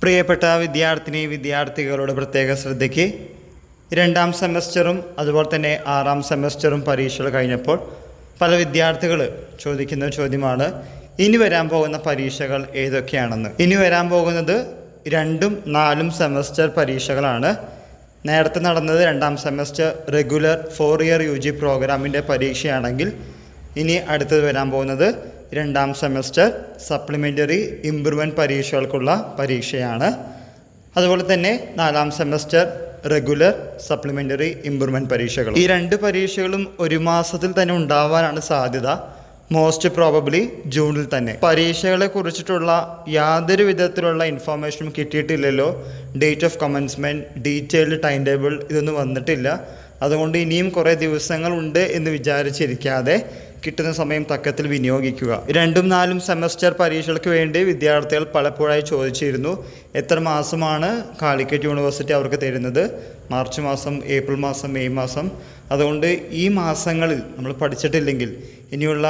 പ്രിയപ്പെട്ട വിദ്യാർത്ഥികളുടെ പ്രത്യേക ശ്രദ്ധയ്ക്ക് രണ്ടാം സെമസ്റ്ററും അതുപോലെ തന്നെ ആറാം സെമസ്റ്ററും പരീക്ഷകൾ കഴിഞ്ഞപ്പോൾ പല വിദ്യാർത്ഥികൾ ചോദിക്കുന്ന ചോദ്യമാണ്, ഇനി വരാൻ പോകുന്ന പരീക്ഷകൾ ഏതൊക്കെയാണെന്ന്. ഇനി വരാൻ പോകുന്നത് 2ഉം 4ഉം സെമസ്റ്റർ പരീക്ഷകളാണ്. നേരത്തെ നടന്നത് രണ്ടാം സെമസ്റ്റർ റെഗുലർ 4 ഇയർ UG പ്രോഗ്രാമിൻ്റെ പരീക്ഷയാണെങ്കിൽ ഇനി അടുത്തത് വരാൻ പോകുന്നത് രണ്ടാം സെമസ്റ്റർ സപ്ലിമെൻ്ററി ഇംപ്രൂവ്മെൻറ്റ് പരീക്ഷകൾക്കുള്ള പരീക്ഷയാണ്. അതുപോലെ തന്നെ 4ആം സെമസ്റ്റർ റെഗുലർ സപ്ലിമെൻ്ററി ഇംപ്രൂവ്മെൻറ്റ് പരീക്ഷകൾ. ഈ 2 പരീക്ഷകളും ഒരു മാസത്തിൽ തന്നെ ഉണ്ടാവാനാണ് സാധ്യത. മോസ്റ്റ് പ്രോബബ്ലി ജൂണിൽ തന്നെ. പരീക്ഷകളെ കുറിച്ചിട്ടുള്ള യാതൊരു വിധത്തിലുള്ള ഇൻഫോർമേഷനും കിട്ടിയിട്ടില്ലല്ലോ. Date of commencement, detailed time table ഇതൊന്നും വന്നിട്ടില്ല. അതുകൊണ്ട് ഇനിയും കുറേ ദിവസങ്ങളുണ്ട് എന്ന് വിചാരിച്ചിരിക്കാതെ കിട്ടുന്ന സമയം തക്കത്തിൽ വിനിയോഗിക്കുക. 2ഉം 4ഉം സെമസ്റ്റർ പരീക്ഷകൾക്ക് വേണ്ടി വിദ്യാർത്ഥികൾ പലപ്പോഴായി ചോദിച്ചിരുന്നു, എത്ര മാസമാണ് കാലിക്കറ്റ് യൂണിവേഴ്സിറ്റി അവർക്ക് തരുന്നത്? മാർച്ച് മാസം, ഏപ്രിൽ മാസം, മെയ് മാസം. അതുകൊണ്ട് ഈ മാസങ്ങളിൽ നമ്മൾ പഠിച്ചിട്ടില്ലെങ്കിൽ, ഇനിയുള്ള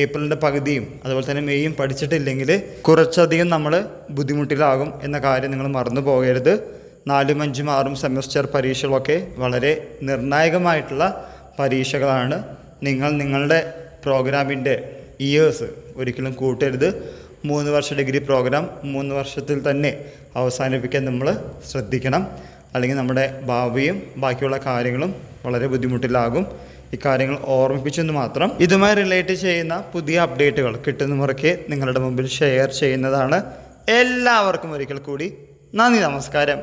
ഏപ്രിലിൻ്റെ പകുതിയും അതുപോലെ തന്നെ മെയ്യും പഠിച്ചിട്ടില്ലെങ്കിൽ കുറച്ചധികം നമ്മൾ ബുദ്ധിമുട്ടിലാകും എന്ന കാര്യം നിങ്ങൾ മറന്നു പോകരുത്. 4ഉം 5ഉം 6ഉം സെമസ്റ്റർ പരീക്ഷകളൊക്കെ വളരെ നിർണായകമായിട്ടുള്ള പരീക്ഷകളാണ്. നിങ്ങളുടെ പ്രോഗ്രാമിൻ്റെ ഇയേഴ്സ് ഒരിക്കലും കൂട്ടരുത്. 3 വർഷ ഡിഗ്രി പ്രോഗ്രാം 3 വർഷത്തിൽ തന്നെ അവസാനിപ്പിക്കാൻ നമ്മൾ ശ്രദ്ധിക്കണം. അല്ലെങ്കിൽ നമ്മുടെ ഭാവിയും ബാക്കിയുള്ള കാര്യങ്ങളും വളരെ ബുദ്ധിമുട്ടിലാകും. ഇക്കാര്യങ്ങൾ ഓർമ്മിപ്പിച്ചെന്ന് മാത്രം. ഇതുമായി റിലേറ്റ് ചെയ്യുന്ന പുതിയ അപ്ഡേറ്റുകൾ കിട്ടുന്ന മുറയ്ക്ക് നിങ്ങളുടെ മുമ്പിൽ ഷെയർ ചെയ്യുന്നതാണ്. എല്ലാവർക്കും ഒരിക്കൽ കൂടി നന്ദി, നമസ്കാരം.